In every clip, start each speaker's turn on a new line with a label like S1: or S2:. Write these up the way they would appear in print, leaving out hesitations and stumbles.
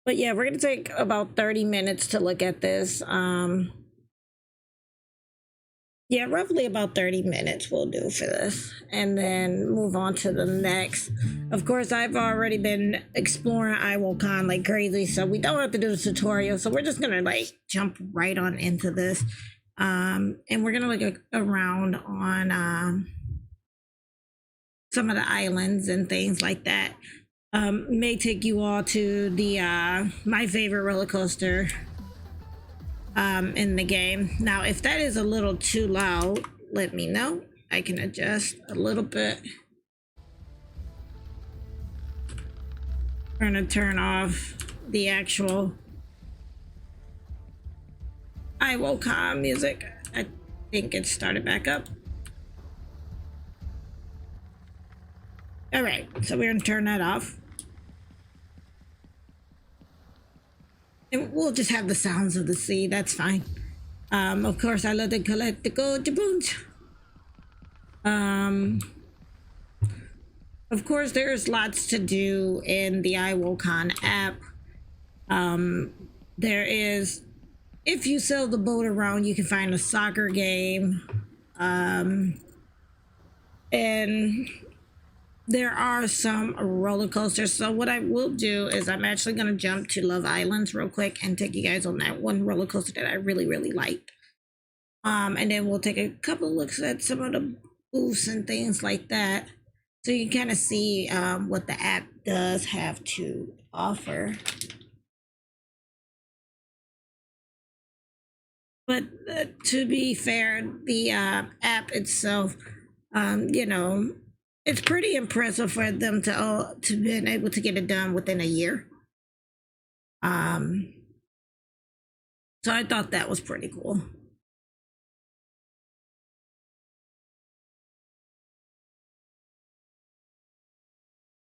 S1: But yeah, we're gonna take about 30 minutes to look at this. Yeah, roughly about 30 minutes will do for this, and then move on to the next. Of course, I've already been exploring IWOCon like crazy, so we don't have to do the tutorial. So we're just gonna like jump right on into this. And we're gonna look around on some of the islands and things like that. May take you all to the my favorite roller coaster in the game. Now, if that is a little too loud, let me know. I can adjust a little bit. I'm gonna turn off the actual IWOCon music. I think it started back up. All right, so we're gonna turn that off. And we'll just have the sounds of the sea, that's fine. Of course, I love to collect the gold jaboons. Of course, there's lots to do in the IWOCon app. There is, if you sail the boat around, you can find a soccer game. And there are some roller coasters. So what I will do is I'm actually going to jump to Love Islands real quick and take you guys on that one roller coaster that I really, really liked. And then we'll take a couple of looks at some of the booths and things like that. So you can kind of see what the app does have to offer. But to be fair, the app itself, you know, it's pretty impressive for them to been able to get it done within a year. So I thought that was pretty cool.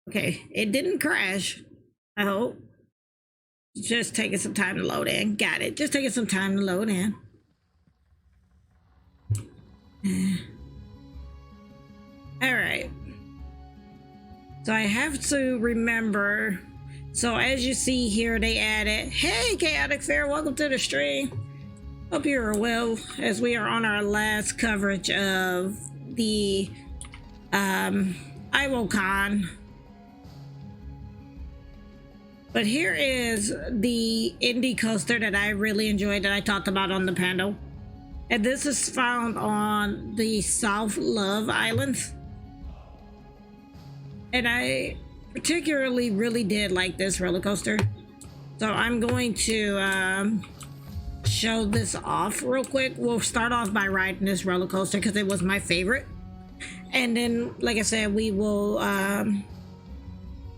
S1: Okay, it didn't crash, I hope. Just taking some time to load in. Got it. Just taking some time to load in. All right. So I have to remember. So as you see here, they added, hey, Chaotic Fair, welcome to the stream. Hope you're well, as we are on our last coverage of the IWOCon. But here is the indie coaster that I really enjoyed that I talked about on the panel. And this is found on the South Love Islands. And I particularly really did like this roller coaster. So I'm going to show this off real quick. We'll start off by riding this roller coaster because it was my favorite. And then, like I said, we will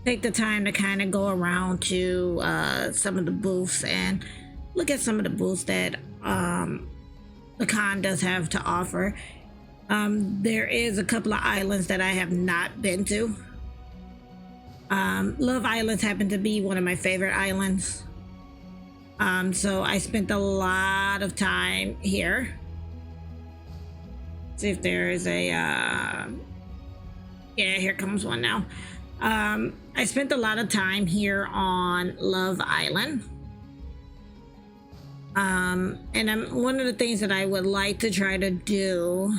S1: take the time to kind of go around to some of the booths and look at some of the booths that the con does have to offer. There is a couple of islands that I have not been to. Love Islands happened to be one of my favorite islands. So I spent a lot of time here. See if there is a yeah, here comes one now. I spent a lot of time here on Love Island. And one of the things that I would like to try to do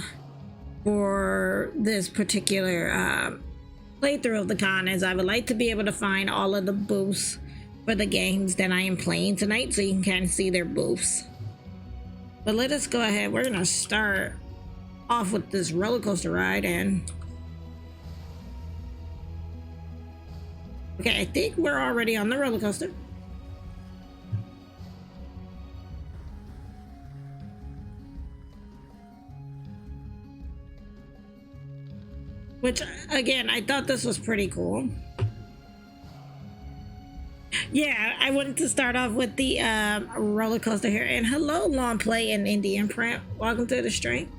S1: for this particular playthrough of the con is I would like to be able to find all of the booths for the games that I am playing tonight, so you can kind of see their booths. But let us go ahead. We're gonna start off with this roller coaster ride, and okay, I think we're already on the roller coaster. Which, again, I thought this was pretty cool. Yeah, I wanted to start off with the roller coaster here. And hello, Long Play and Indian Print. Welcome to the stream.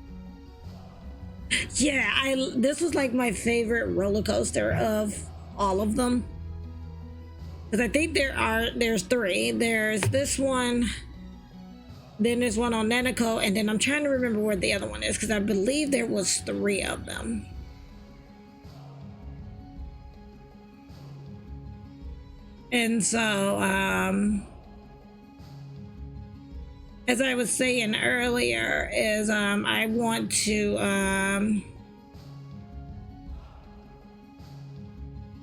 S1: Yeah, this was like my favorite roller coaster of all of them. Because I think there's three. There's this one, then there's one on Nanico, and then I'm trying to remember where the other one is because I believe there was three of them. And so, as I was saying earlier, is I want to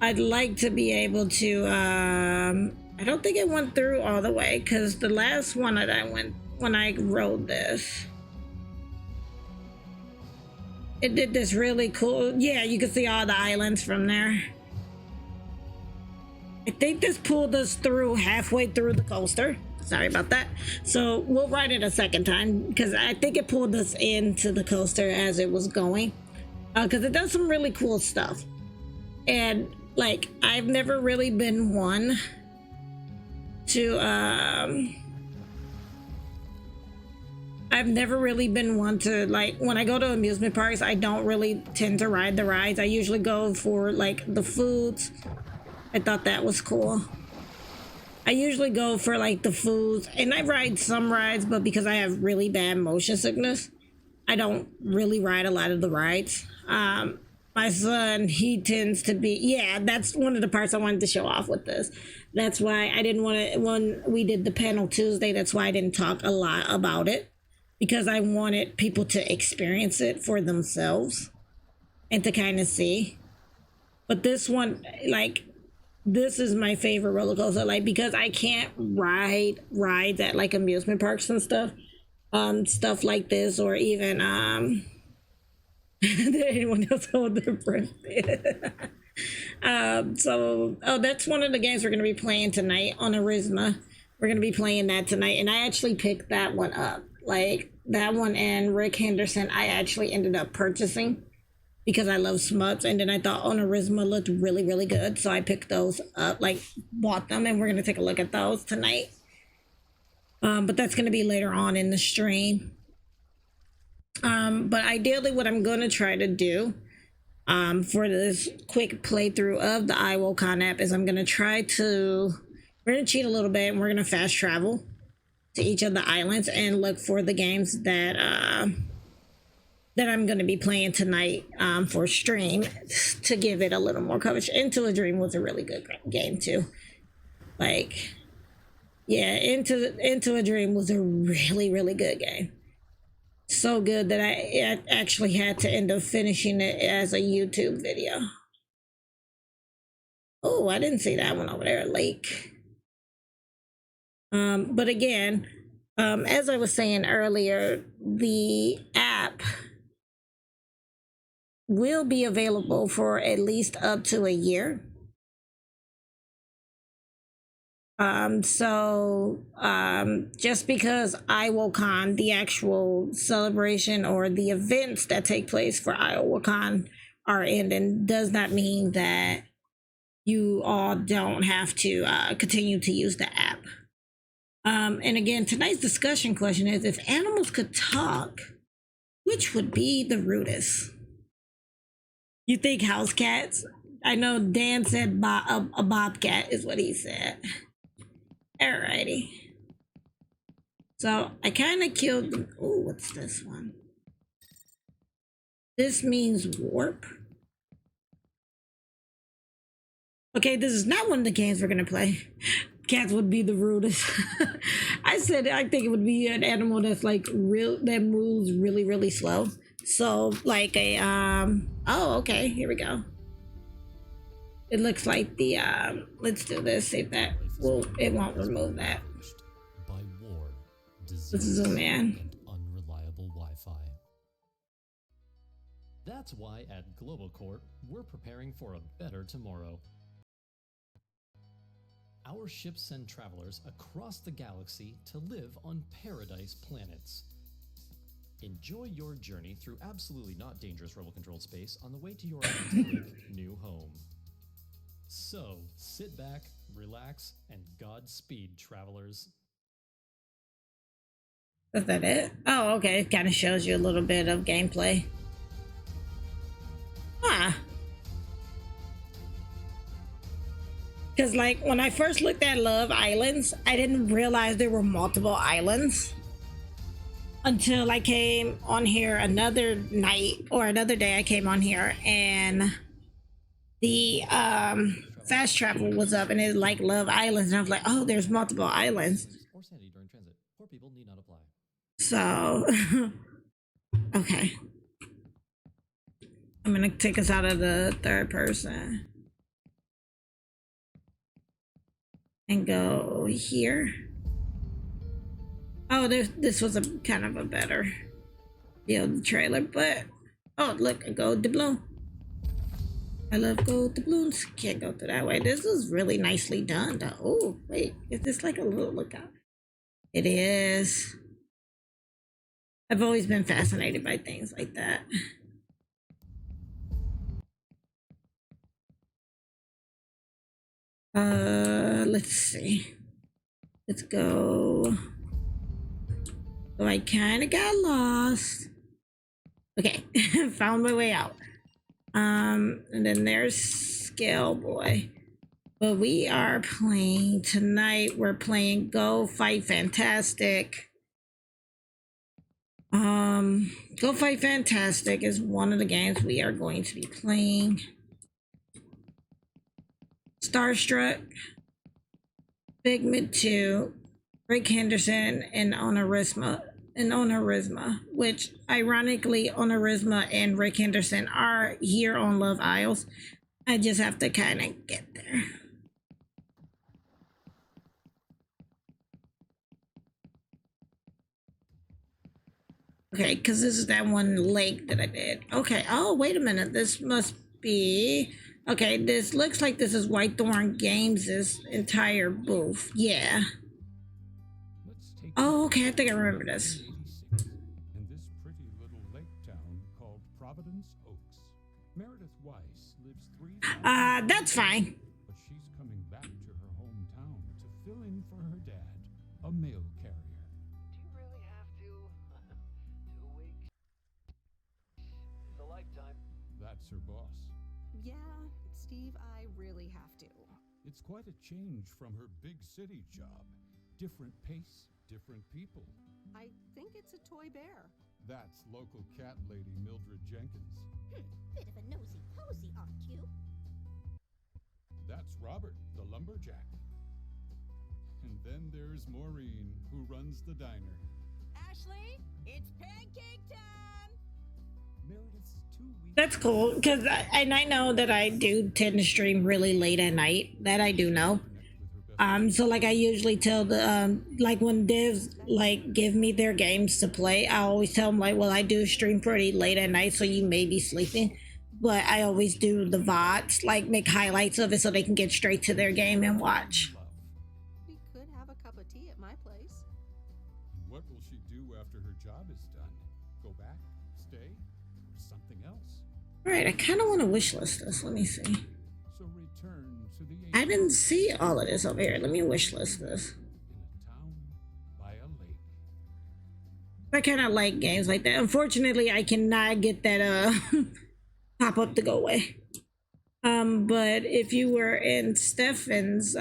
S1: I'd like to be able to I don't think it went through all the way, because the last one that I went when I rode this, it did this really cool, yeah, you can see all the islands from there. I think this pulled us through halfway through the coaster. Sorry about that. So we'll ride it a second time, because I think it pulled us into the coaster as it was going, because it does some really cool stuff. And like, I've never really been one to I've never really been one to, like, when I go to amusement parks, I don't really tend to ride the rides. I usually go for like the foods. I thought that was cool. I usually go for like the foods, and I ride some rides, but because I have really bad motion sickness, I don't really ride a lot of the rides. My son, he tends to be, yeah, that's one of the parts I wanted to show off with this. That's why I didn't want to, when we did the panel Tuesday, that's why I didn't talk a lot about it, because I wanted people to experience it for themselves and to kind of see. But this one, like, this is my favorite roller coaster, like, because I can't ride rides at like amusement parks and stuff. Stuff like this, or even did anyone else hold their breath? So, oh, that's one of the games we're going to be playing tonight on Arisma. We're going to be playing that tonight, and I actually picked that one up. Like, that one and Rick Henderson, I actually ended up purchasing because I love Smuts, and then I thought on Arisma looked really, really good, so I picked those up, like, bought them, and we're going to take a look at those tonight. But that's going to be later on in the stream. But ideally, what I'm going to try to do for this quick playthrough of the IWOCon app is I'm going to try to, we're going to cheat a little bit, and we're going to fast travel to each of the islands and look for the games that that I'm going to be playing tonight for stream, to give it a little more coverage. Into a Dream was a really good game too. Like, yeah, Into a Dream was a really, really good game. So good that I actually had to end up finishing it as a YouTube video. Oh, I didn't see that one over there, Lake. But again, as I was saying earlier, the app will be available for at least up to a year. Just because IWOCon, the actual celebration or the events that take place for IWOCon are ending, does not mean that you all don't have to continue to use the app. And again, tonight's discussion question is, if animals could talk, which would be the rudest? You think house cats? I know Dan said a bobcat is what he said. Alrighty. So I kind of killed them. Oh, what's this one? This means warp. Okay, this is not one of the games we're gonna play. Cats would be the rudest. I said I think it would be an animal that's like that moves really, really slow. So like a oh, okay, here we go. It looks like the let's do this, see if that will, it won't remove that.
S2: By war,
S1: Let's zoom in.
S2: and unreliable Wi-Fi. That's why at Global Corp we're preparing for a better tomorrow. Our ships send travelers across the galaxy to live on paradise planets. Enjoy your journey through absolutely not dangerous rebel-controlled space on the way to your idyllic new home. So, sit back, relax, and Godspeed, travelers.
S1: Is that it? Oh, okay. It kind of shows you a little bit of gameplay. Ah. Because, like, when I first looked at Love Islands, I didn't realize there were multiple islands until I came on here another night, or another day I came on here, and the fast travel was up and it like Love Islands, and I was like, oh, there's multiple islands.
S2: Or sanity during transit. Poor people need not apply.
S1: So okay. I'm gonna take us out of the third person and go here. Oh, this was a kind of a better build trailer, but oh look, a gold doubloon. I love gold doubloons. Can't go through that way. This is really nicely done though. Oh wait, is this like a little lookout? It is. I've always been fascinated by things like that. Let's see. Let's go. So I kind of got lost. Okay, found my way out. And then there's Scale Boy. But we are playing tonight. We're playing Go Fight Fantastic. Go Fight Fantastic is one of the games we are going to be playing. Starstruck, Figment 2, Rick Henderson, and Onarisma, which ironically Onarisma and Rick Henderson are here on Love Isles. I just have to kind of get there. Okay, because this is that one lake that I did. Okay, oh, wait a minute. This must be... Okay, this looks like this is Whitethorn Games' entire booth. Yeah. Oh, okay, I think I remember this.
S3: In this pretty little lake town called Providence Oaks, Meredith Weiss lives 3
S1: That's fine.
S3: but she's coming back to her hometown to fill in for her dad, a mail carrier.
S4: Do you really have to? 2 weeks? It's a lifetime.
S3: That's her boss.
S5: Yeah, Steve, I really have to.
S3: It's quite a change from her big city job. Different pace, different people.
S5: I think it's a toy bear.
S3: That's local cat lady Mildred Jenkins.
S6: Bit of a nosy posy, aren't you?
S3: That's Robert, the lumberjack. And then there's Maureen, who runs the diner.
S5: Ashley, it's pancake time!
S3: Meredith's 2 weeks.
S1: That's cool, because I know that I do tend to stream really late at night. That I do know. So like I usually tell the like when devs like give me their games to play, I always tell them like, well, I do stream pretty late at night, so you may be sleeping, but I always do the VODs, like make highlights of it so they can get straight to their game and watch.
S5: We could have a cup of tea at my place.
S3: What will she do after her job is done? Go back? Stay? Or something else?
S1: All right, I kind of want to wish list this. Let me see.
S3: So return to the
S1: I didn't see all of this over here. Let me wish list this.
S3: in a town by a lake.
S1: I kind of like games like that. Unfortunately, I cannot get that pop up to go away. But if you were in Stefan's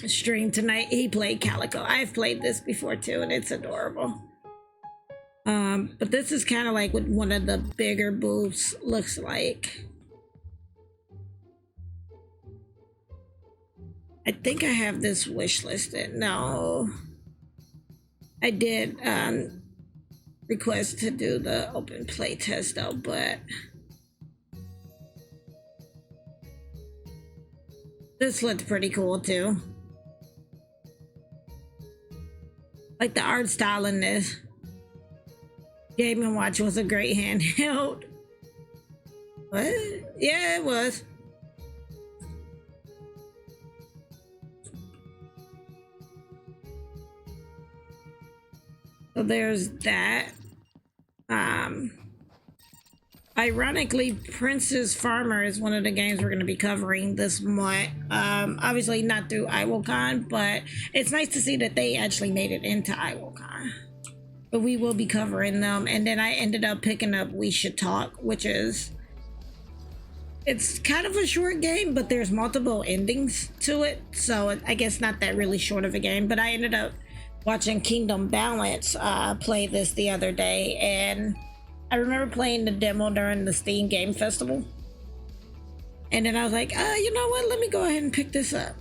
S1: stream tonight, he played Calico. I've played this before too, and it's adorable. But this is kind of like what one of the bigger booths looks like. I think I have this wish listed. No, I did request to do the open play test though, but this looked pretty cool too. Like the art style in this. Game & Watch was a great handheld. What? Yeah, it was. So there's that. Ironically, Prince's Farmer is one of the games we're going to be covering this month. Obviously not through IWOCon, but it's nice to see that they actually made it into IWOCon. But we will be covering them. And then I ended up picking up We Should Talk, which is... It's kind of a short game, but there's multiple endings to it. So I guess not that really short of a game. But I ended up watching Kingdom Balance play this the other day, and I remember playing the demo during the Steam Game Festival. And then I was like, you know what? Let me go ahead and pick this up.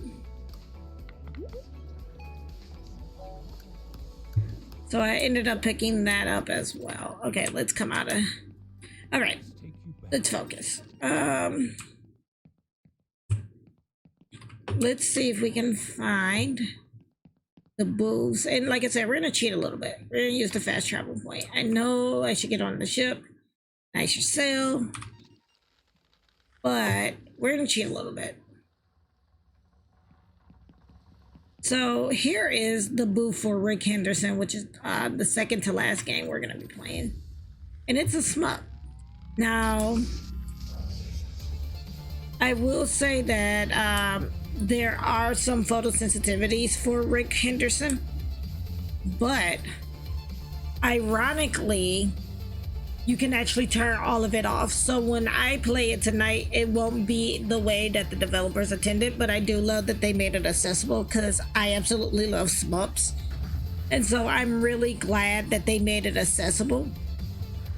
S1: So I ended up picking that up as well. Okay, let's come out of... All right, let's focus. Let's see if we can find the booths. And like I said, we're gonna cheat a little bit. We're gonna use the fast travel point. I know I should get on the ship. I should sail. But we're gonna cheat a little bit. So here is the booth for Rick Henderson, which is the second to last game we're gonna be playing. And it's a SMUP. Now, I will say that there are some photosensitivities for Rick Henderson, but ironically, you can actually turn all of it off. So when I play it tonight, it won't be the way that the developers intended, but I do love that they made it accessible because I absolutely love SMUPs. And so I'm really glad that they made it accessible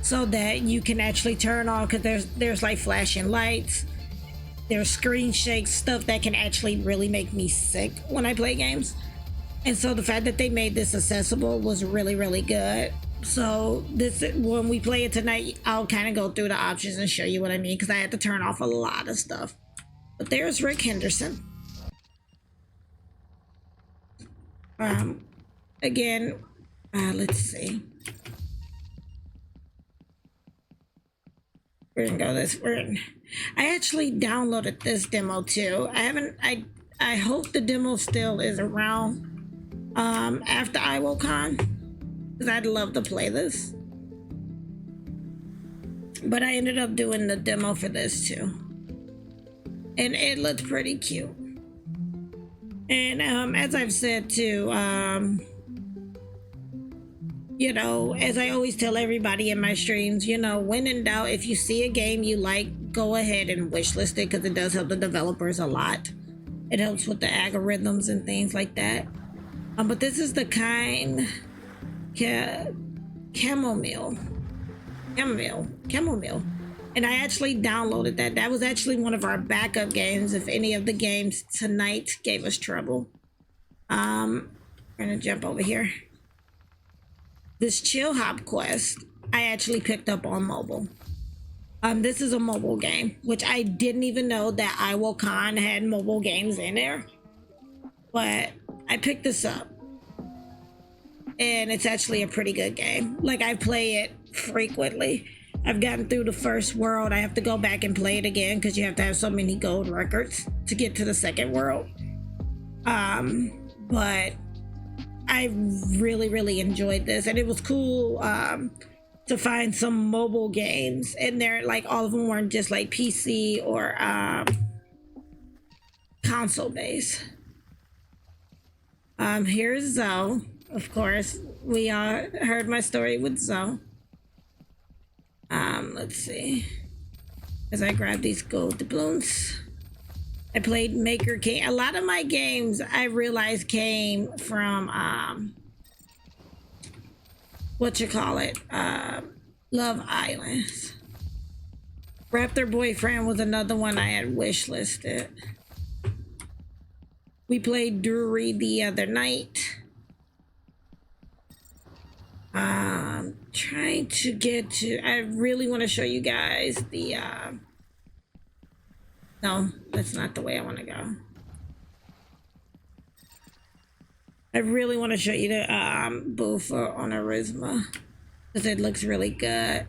S1: so that you can actually turn on, because there's like flashing lights, there's screen shakes, stuff that can actually really make me sick when I play games. And so the fact that they made this accessible was really, really good. So this, when we play it tonight, I'll kind of go through the options and show you what I mean, because I had to turn off a lot of stuff. But there's Rick Henderson. Again, let's see. We're gonna go this. I actually downloaded this demo too. I hope the demo still is around after IWOCon, because I'd love to play this. But I ended up doing the demo for this too, and it looked pretty cute. And as I've said too, you know, as I always tell everybody in my streams, you know, when in doubt, if you see a game you like, go ahead and wishlist it, because it does help the developers a lot. It helps with the algorithms and things like that. But this is the kind chamomile, and I actually downloaded that. That was actually one of our backup games if any of the games tonight gave us trouble. We're gonna jump over here. This Chill Hop quest I actually picked up on mobile. This is a mobile game, which I didn't even know that IWOCon had mobile games in there. But I picked this up, and it's actually a pretty good game. Like, I play it frequently. I've gotten through the first world. I have to go back and play it again because you have to have so many gold records to get to the second world. But I really, really enjoyed this, and it was cool to find some mobile games in there. Like, all of them weren't just like PC or console based. Here's Zoe. Of course, we all heard my story with Zoe. Let's see. As I grab these gold doubloons, I played Maker King. A lot of my games, I realized, came from Love Islands. Raptor Boyfriend was another one I had wishlisted. We played Drury the other night. Trying to get to, I really want to show you guys the no, that's not the way I want to go. I really want to show you the booth for Honorisma, because it looks really good.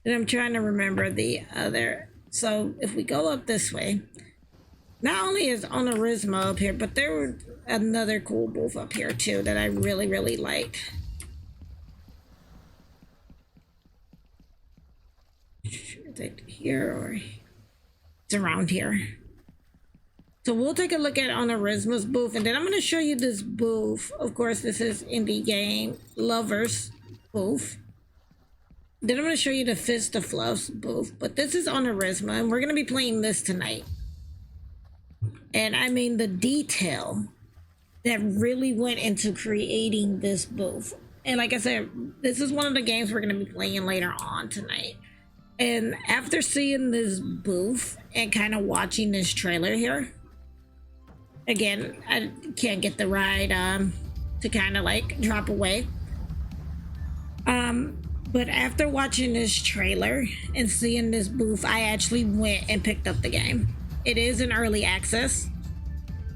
S1: And I'm trying to remember the other. So if we go up this way, not only is Honorisma up here, but there was another cool booth up here too that I really, really liked. Is it here or it's around here? So we'll take a look at Honorisma's booth, and then I'm going to show you this booth. Of course, this is Indie Game Lovers booth. Then I'm going to show you the Fist of Fluffs booth, but this is Honorisma, and we're going to be playing this tonight. And I mean, the detail that really went into creating this booth. And like I said, this is one of the games we're going to be playing later on tonight. And after seeing this booth and kind of watching this trailer here, again, I can't get the ride to kind of like drop away. But after watching this trailer and seeing this booth, I actually went and picked up the game. It is in early access.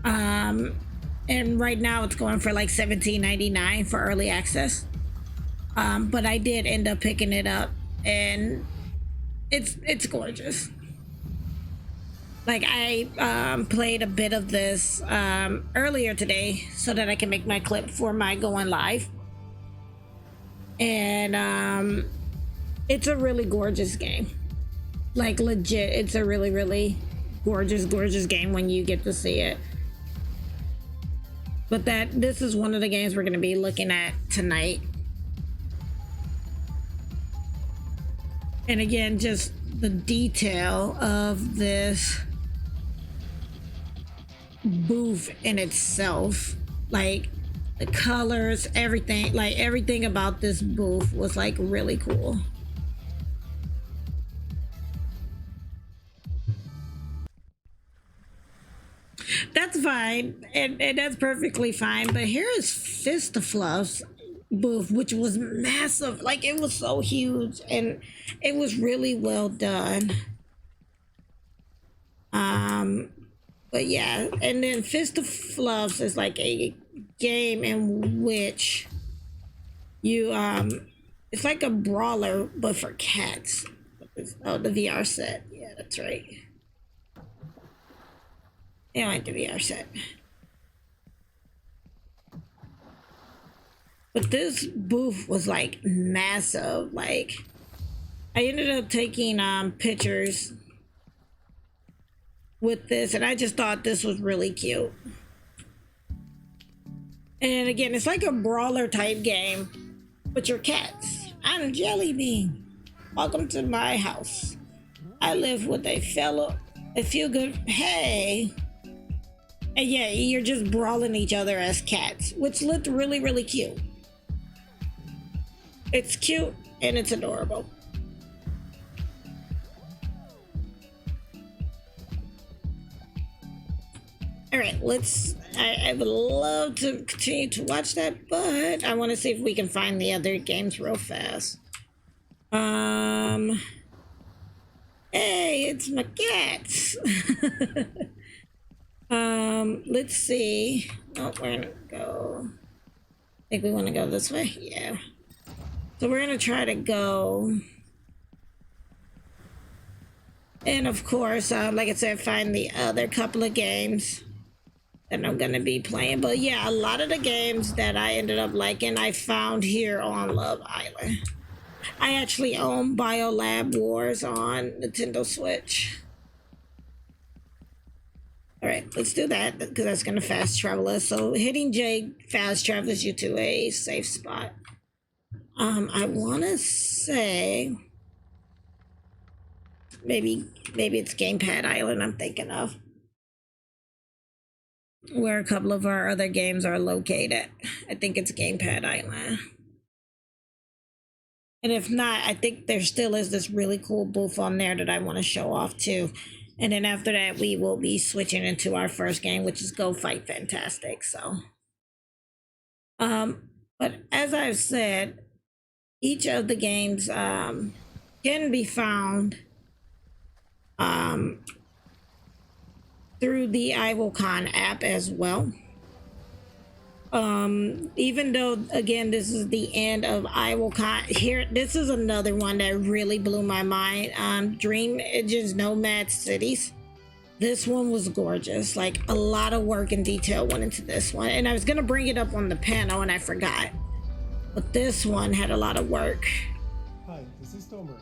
S1: And right now it's going for like $17.99 for early access. But I did end up picking it up, and it's gorgeous. Like, I played a bit of this earlier today so that I can make my clip for my going live. And it's a really gorgeous game. Like, legit, it's a really, really gorgeous game when you get to see it. But this is one of the games we're going to be looking at tonight. And again, just the detail of this booth in itself, like the colors, everything about this booth was like really cool. That's fine, and that's perfectly fine. But here is Fist of Fluff's booth, which was massive. Like, it was so huge, and it was really well done. But yeah, and then Fist of Fluffs is like a game in which you it's like a brawler but for cats. Oh, the VR set. Yeah, that's right. Yeah, I like the VR set. But this booth was like massive. Like, I ended up taking pictures with this, and I just thought this was really cute. And again, it's like a brawler type game, but you're cats. I'm Jelly Bean. Welcome to my house. I live with a feel good. Hey. And yeah, you're just brawling each other as cats, which looked really, really cute. It's cute and it's adorable. All right, I would love to continue to watch that, but I want to see if we can find the other games real fast. Hey, it's my cats. Let's see. Oh, we're gonna go. I think we want to go this way. Yeah. So we're gonna try to go. And of course, like I said, find the other couple of games that I'm gonna be playing. But yeah, a lot of the games that I ended up liking, I found here on Love Island. I actually own BioLab Wars on Nintendo Switch. All right, let's do that because that's gonna fast travel us. So hitting J fast travels you to a safe spot. I wanna say maybe it's Gamepad Island I'm thinking of, where a couple of our other games are located. I think it's Gamepad Island. And if not, I think there still is this really cool booth on there that I want to show off too. And then after that, we will be switching into our first game, which is Go Fight Fantastic. So, but as I've said, each of the games can be found through the IWOCon app as well. Even though, again, this is the end of IWOCon, here, this is another one that really blew my mind. Dream Engines Nomad Cities. This one was gorgeous. Like, a lot of work and detail went into this one. And I was gonna bring it up on the panel and I forgot. But this one had a lot of work.
S7: Hi, this is Tomer,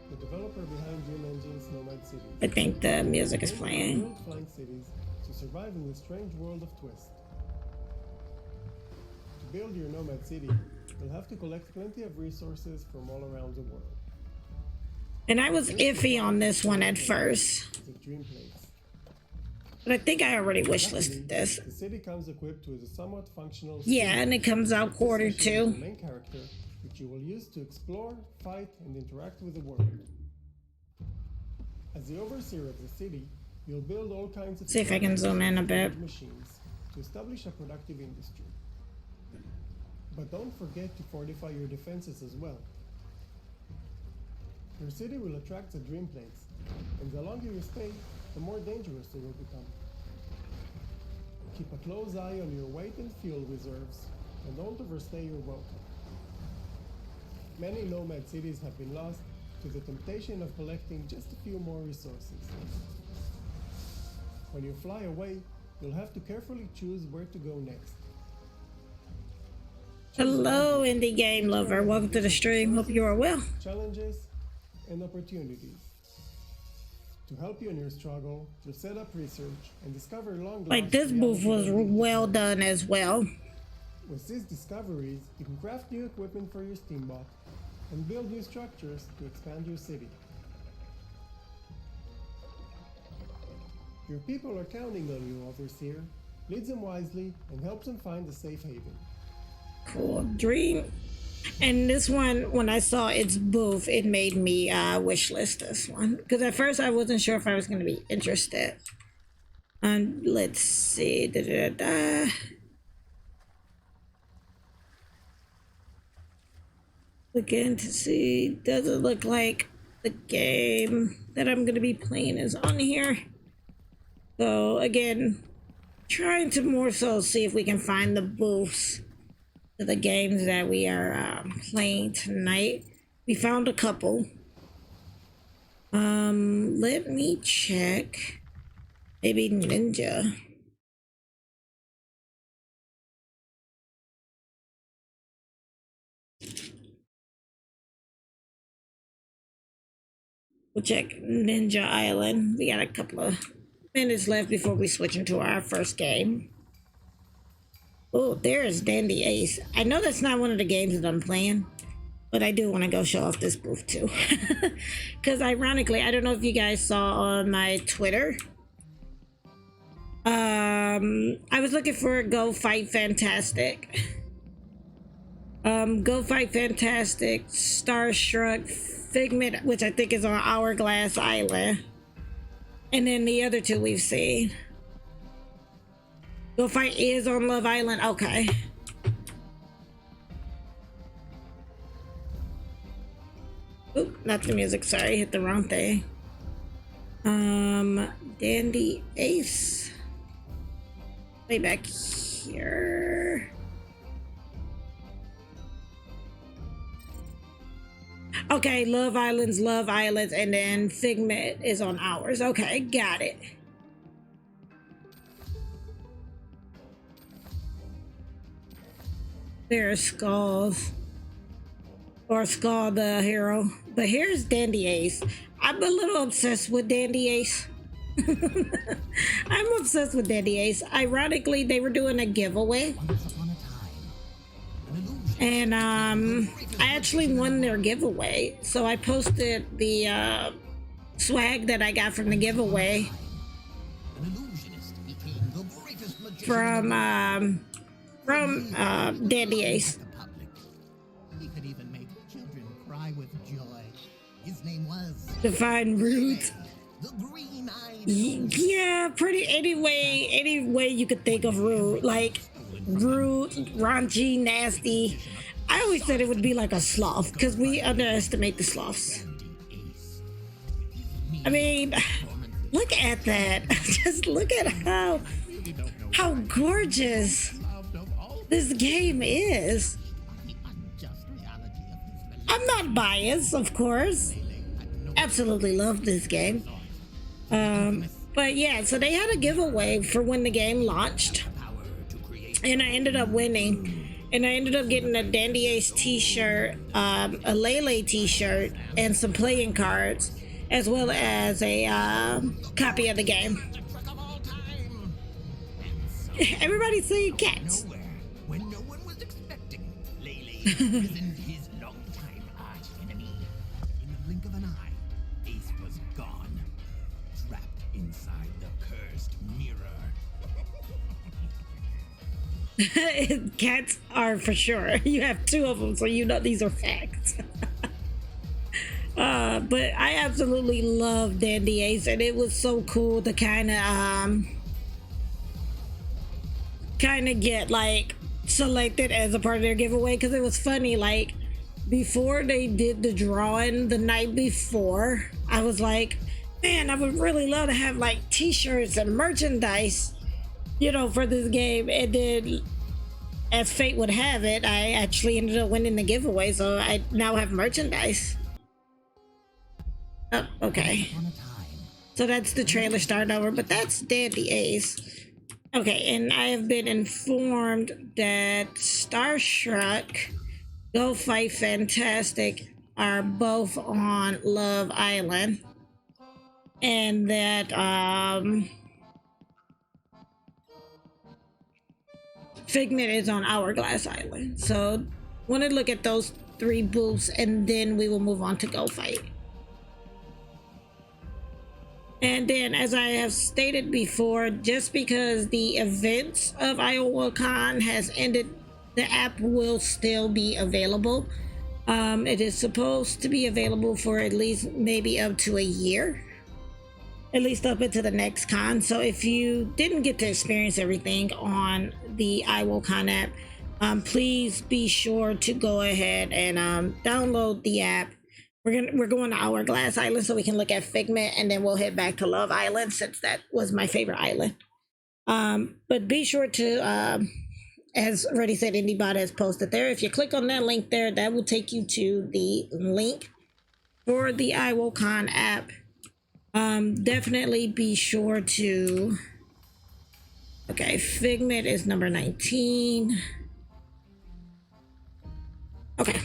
S7: the developer behind Dream Engines Nomad Cities.
S1: I think the music is playing.
S7: Build flying cities to survive in the strange world of Twist. To build your Nomad City, you'll have to collect plenty of resources from all around the world.
S1: And I was iffy on this one at first,
S7: The Dream Place.
S1: but I think I already wishlisted this.
S7: The city comes equipped with a somewhat functional
S1: Yeah, and it comes out quarter
S7: station is the
S1: two.
S7: main character, which you will use to explore, fight, and interact with the world. As the overseer of the city, you'll build all kinds of
S1: See if I can zoom in a bit.
S7: machines to establish a productive industry. But don't forget to fortify your defenses as well. Your city will attract the dream plagues, and the longer you stay, the more dangerous they will become. Keep a close eye on your weight and fuel reserves, and don't overstay your welcome. Many nomad cities have been lost to the temptation of collecting just a few more resources. When you fly away, you'll have to carefully choose where to go next.
S1: Hello, indie game lover. Welcome to the stream. Hope you are well.
S7: Challenges and opportunities. To help you in your struggle, to set up research and discover long
S1: Like this booth was well done as well.
S7: With these discoveries, you can craft new equipment for your steambot and build new structures to expand your city. Your people are counting on you, Overseer. Lead them wisely and help them find a safe haven.
S1: Cool dream. And this one, when I saw its booth, it made me wish list this one, because at first I wasn't sure if I was going to be interested. And let's see. Again, to see, does it look like the game that I'm going to be playing is on here? So again, trying to more so see if we can find the booths to the games that we are playing tonight. We found a couple. Let me check. Maybe Ninja. We'll check Ninja Island. We got a couple of minutes left before we switch into our first game. Oh, there's Dandy Ace. I know that's not one of the games that I'm playing, but I do want to go show off this booth too. Because ironically, I don't know if you guys saw on my Twitter. I was looking for Go Fight Fantastic. Go Fight Fantastic, Starstruck, Figment, which I think is on Hourglass Island. And then the other two we've seen. Go Fight is on Love Island. Okay. Oop, not the music. Sorry, hit the wrong thing. Dandy Ace. Way back here. Okay, Love Island's Love Islands, and then Figment is on ours. Okay, got it. There's Skulls. Or Skull the hero. But here's Dandy Ace. I'm a little obsessed with Dandy Ace. I'm obsessed with Dandy Ace. Ironically, they were doing a giveaway. And I actually won their giveaway. So I posted the swag that I got from the giveaway from Dandy Ace.
S8: He could even make children cry with joy. His name was
S1: Divine Root.
S8: the green-eyed.
S1: Yeah, pretty any way you could think of Root. Like rude, raunchy, nasty. I always said it would be like a sloth because we underestimate the sloths. I mean, look at that. Just look at how gorgeous this game is. I'm not biased, of course. Absolutely love this game. But yeah, so they had a giveaway for when the game launched. And I ended up winning. And I ended up getting a Dandy Ace t-shirt, a Lele t-shirt, and some playing cards, as well as a copy of the game. Everybody's saying cats.
S8: When no one was expecting, Lele imprisoned his longtime arch enemy. In the blink of an eye, Ace was gone, trapped inside the cursed mirror.
S1: Cats are for sure. You have two of them, so you know these are facts. But I absolutely love Dandy Ace, and it was so cool to kind of get like selected as a part of their giveaway, because it was funny. Like before they did the drawing the night before, I was like, man, I would really love to have like t-shirts and merchandise, you know, for this game. And then as fate would have it, I actually ended up winning the giveaway, so I now have merchandise. Oh, okay. So that's the trailer starting over, but that's Dandy Ace. Okay, and I have been informed that Starstruck, Go Fight Fantastic are both on Love Island. And that Figment is on Hourglass Island. So want to look at those 3 booths, and then we will move on to Go Fight. And then, as I have stated before, just because the events of IWOCon has ended, the app will still be available. It is supposed to be available for at least maybe up to a year, at least up into the next con. So if you didn't get to experience everything on the IWOCon app, please be sure to go ahead and download the app. We're going to Hourglass Island so we can look at Figment, and then we'll head back to Love Island, since that was my favorite island. But be sure to, as already said, IndieBot has posted there. If you click on that link there, that will take you to the link for the IWOCon app. Definitely be sure to... Okay, Figment is number 19. Okay.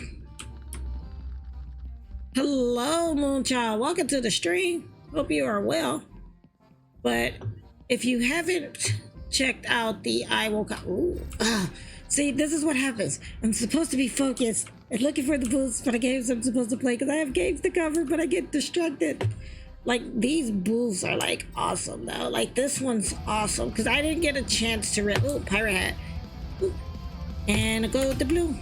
S1: Hello, Moonchild. Welcome to the stream. Hope you are well. But if you haven't checked out the IWOCon... see, this is what happens. I'm supposed to be focused and looking for the booths for the games I'm supposed to play, because I have games to cover, but I get distracted. Like, these booths are, like, awesome, though. Like, this one's awesome, because I didn't get a chance to... Ooh, pirate hat. Ooh. And I go with the blue.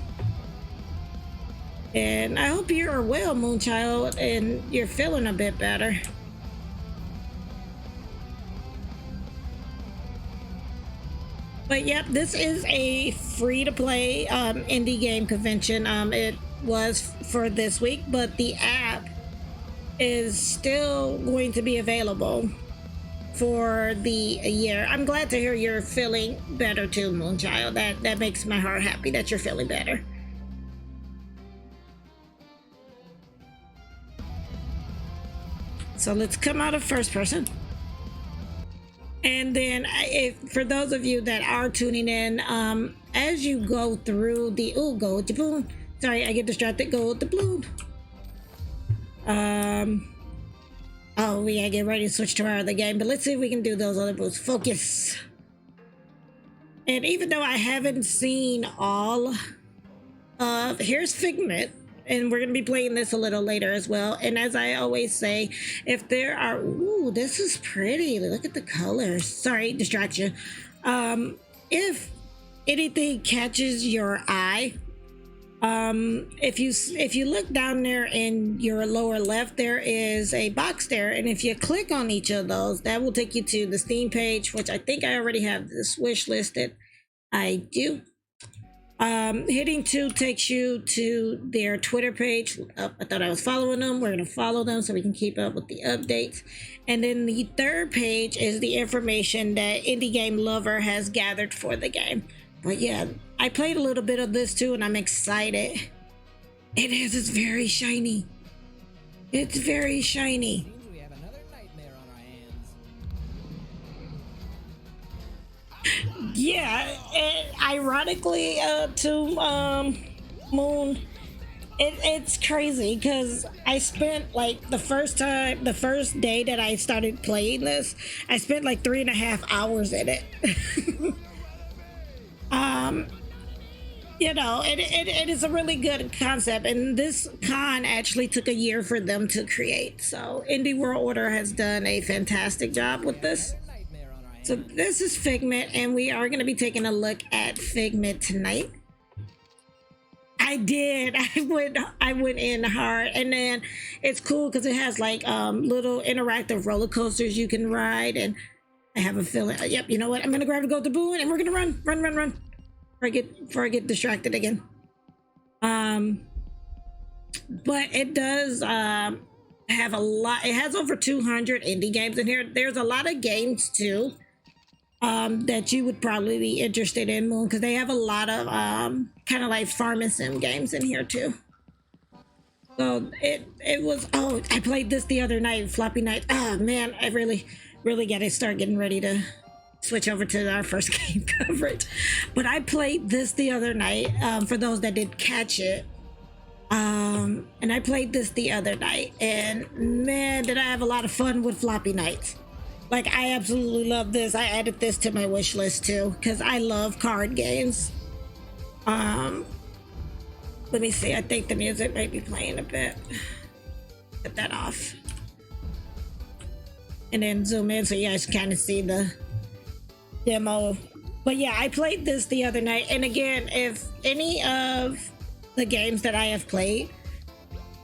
S1: And I hope you are well, Moonchild, and you're feeling a bit better. But yep, this is a free-to-play indie game convention. It was for this week, but the app is still going to be available for the year. I'm glad to hear you're feeling better too, Moonchild. That makes my heart happy that you're feeling better. So let's come out of first person. And then for those of you that are tuning in, as you go through the... Ooh, go with the balloon. Sorry, I get distracted. Go with the balloon. Oh, we gotta get ready to switch to our other game. But let's see if we can do those other boosts. Focus. And even though I haven't seen all of... Here's Figment. And we're going to be playing this a little later as well. And as I always say, if there are... Ooh, this is pretty. Look at the colors. Sorry, distraction. If anything catches your eye, if you look down there in your lower left, there is a box there. And if you click on each of those, that will take you to the Steam page, which I think I already have this wish listed. I do. Hitting 2 takes you to their Twitter page. I thought I was following them. We're going to follow them so we can keep up with the updates. And then the third page is the information that Indie Game Lover has gathered for the game. But yeah, I played a little bit of this too, and I'm excited. It's very shiny. It's very shiny.
S8: We have another nightmare on our hands.
S1: Yeah, ironically, to Moon, it's crazy because I spent like the first day that I started playing this, I spent like 3.5 hours in it. You know, it is a really good concept, and this con actually took a year for them to create. So Indie World Order has done a fantastic job with this. So this is Figment, and we are going to be taking a look at Figment tonight. I did. I went in hard, and then it's cool because it has like little interactive roller coasters you can ride, and I have a feeling. Yep, you know what? I'm gonna grab the go to Boone, and we're gonna run. Before I get distracted again. But it does have a lot. It has over 200 indie games in here. There's a lot of games too that you would probably be interested in, Moon, because they have a lot of kind of like farm and sim games in here too. So it was. Oh, I played this the other night, Floppy Night. Oh man, I really got to start getting ready to switch over to our first game coverage. But I played this the other night for those that didn't catch it. And I played this the other night, and man, did I have a lot of fun with Floppy Nights. Like, I absolutely love this. I added this to my wish list too, because I love card games. Let me see, I think the music might be playing a bit. Get that off. And then zoom in so you guys can kind of see the demo. But yeah, I played this the other night, and again, if any of the games that I have played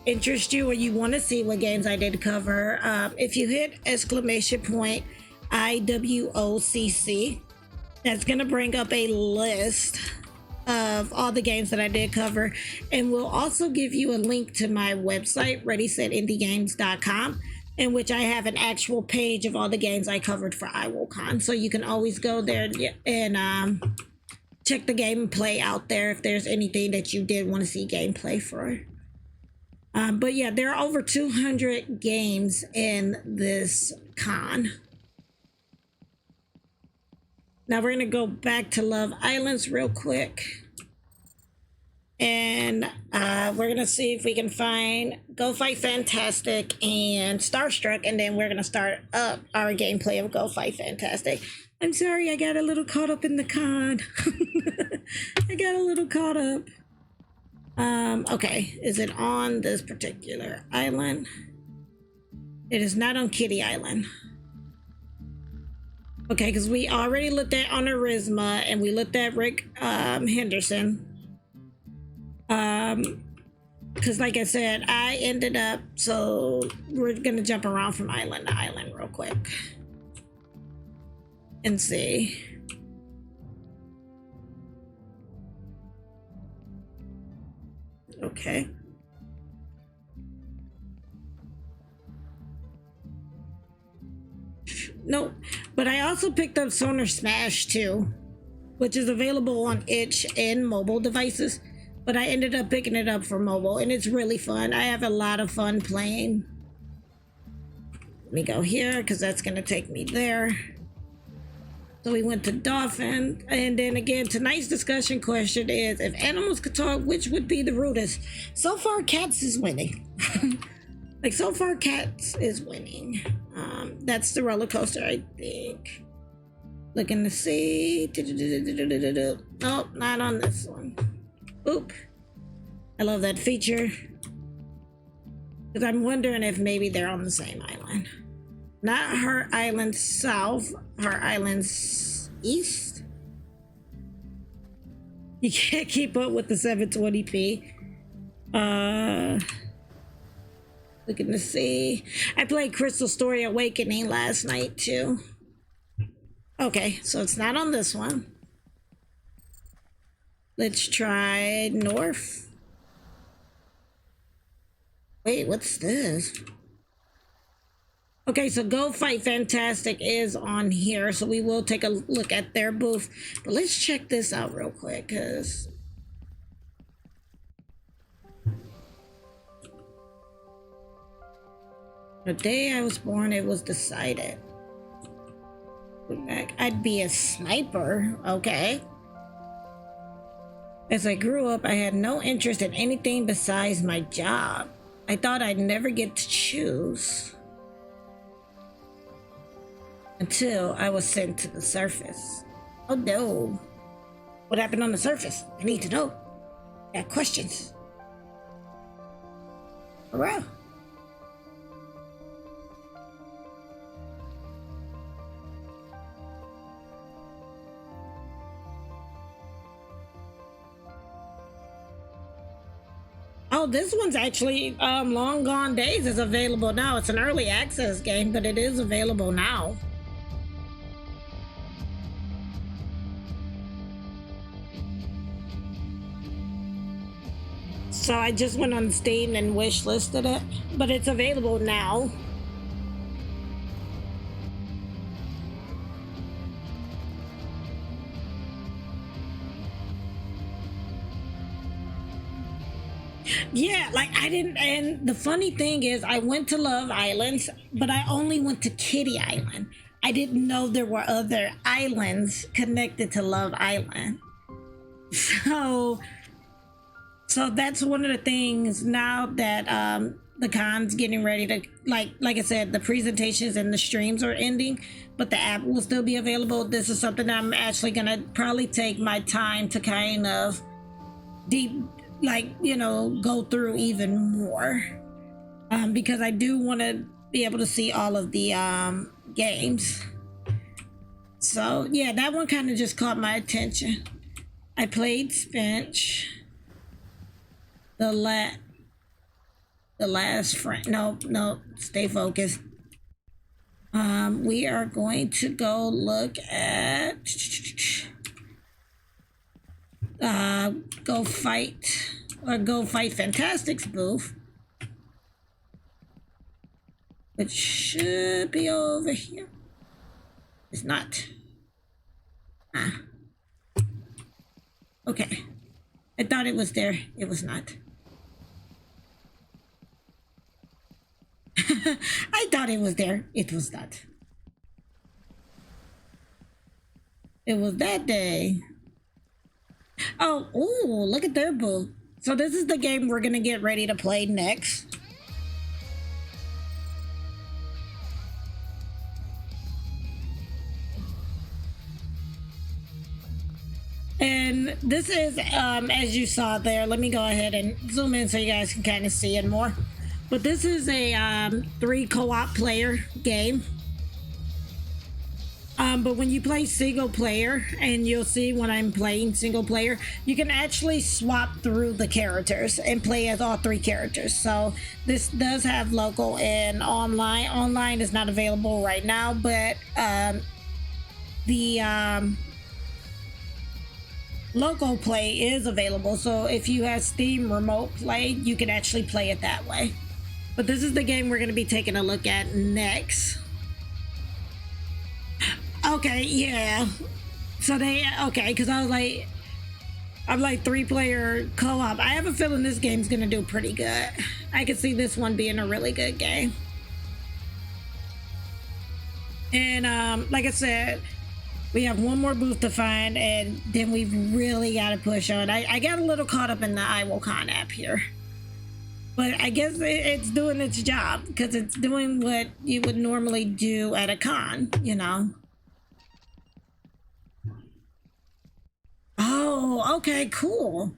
S1: interest you or you want to see what games I did cover, if you hit exclamation point IWOCC, that's gonna bring up a list of all the games that I did cover, and we'll also give you a link to my website, readysetindygames.com, in which I have an actual page of all the games I covered for IWOCon, so you can always go there and check the gameplay out there if there's anything that you did want to see gameplay for. But yeah, there are over 200 games in this con. Now we're gonna go back to Love Islands real quick, and we're gonna see if we can find Go Fight Fantastic and Starstruck, and then we're gonna start up our gameplay of Go Fight Fantastic. I'm sorry, I got a little caught up in the con. I got a little caught up. Okay, is it on this particular island? It is not on Kitty Island. Okay, because we already looked at Honorisma and we looked at Rick Henderson. Because like I said, I ended up, so we're gonna jump around from island to island real quick and see. Okay. No, but I also picked up Sonar Smash too, which is available on itch and mobile devices, but I ended up picking it up for mobile, and it's really fun. I have a lot of fun playing. Let me go here because that's gonna take me there. So we went to Dolphin, and then again, tonight's discussion question is, if animals could talk, which would be the rudest? So far, Cats is winning. Like, so far, Cats is winning. That's the roller coaster, I think. Looking to see. Nope, not on this one. Oop. I love that feature. Because I'm wondering if maybe they're on the same island. Not Her Island South, Her Island East. You can't keep up with the 720p. Looking to see. I played Crystal Story Awakening last night too. Okay, so it's not on this one. Let's try North. Wait, what's this? Okay, so Go Fight Fantastic is on here, so we will take a look at their booth. But let's check this out real quick, because the day I was born, it was decided. I'd be a sniper, okay. As I grew up, I had no interest in anything besides my job. I thought I'd never get to choose. Until I was sent to the surface. Oh no. What happened on the surface? I need to know. I got questions. Hurrah. Oh, this one's actually Long Gone Days is available now. It's an early access game, but it is available now. So I just went on Steam and wish listed it, but it's available now. Yeah, like I didn't, and the funny thing is I went to Love Islands, but I only went to Kitty Island. I didn't know there were other islands connected to Love Island. So that's one of the things now that the con's getting ready to, like I said, the presentations and the streams are ending, but the app will still be available. This is something that I'm actually gonna probably take my time to kind of go through even more, because I do want to be able to see all of the games. So yeah, that one kind of just caught my attention. I played Spinch. The last friend. No, stay focused. We are going to go look at Go Fight Fantastic's booth, which should be over here. It's not. Okay. I thought it was there. It was not. I thought it was there. It was not. It was that day. Oh, ooh, look at their booth. So this is the game we're gonna get ready to play next. And this is, as you saw there, let me go ahead and zoom in so you guys can kind of see it more. But this is a 3 co-op player game. But when you play single player, and you'll see when I'm playing single player, you can actually swap through the characters and play as all 3 characters. So this does have local and online. Online is not available right now, but the local play is available. So if you have Steam Remote Play, you can actually play it that way. But this is the game we're going to be taking a look at next. Okay, yeah. So because I'm like 3-player co-op. I have a feeling this game's gonna do pretty good. I could see this one being a really good game. And like I said, we have one more booth to find, and then we've really got to push on. I got a little caught up in the IWOCon app here. But I guess it's doing its job, because it's doing what you would normally do at a con, you know? Oh, okay, cool.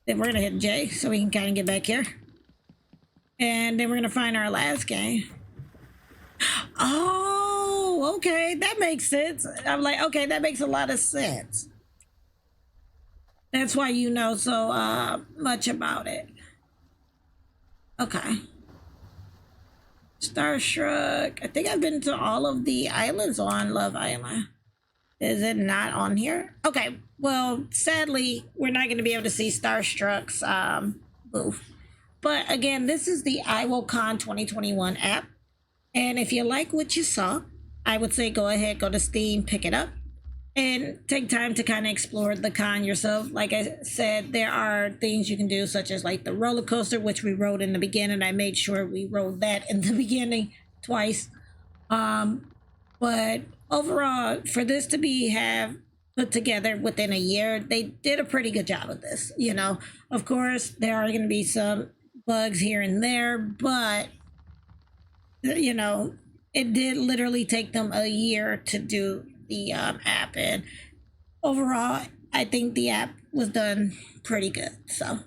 S1: Then we're gonna hit J so we can kind of get back here. And then we're gonna find our last game. Oh, okay, that makes sense. I'm like, okay, that makes a lot of sense. That's why you know so much about it. Okay. Starstruck. I think I've been to all of the islands on Love Island. Is it not on here? Okay, well, sadly, we're not going to be able to see Starstruck's booth. But again, this is the IWOCon 2021 app. And if you like what you saw, I would say go ahead, go to Steam, pick it up, and take time to kind of explore the con yourself. Like I said, there are things you can do, such as like the roller coaster, which we rode in the beginning. I made sure we rode that in the beginning twice. But overall, for this to have put together within a year, they did a pretty good job of this. You know, of course, there are going to be some bugs here and there, but you know, it did literally take them a year to do the app, and overall, I think the app was done pretty good. So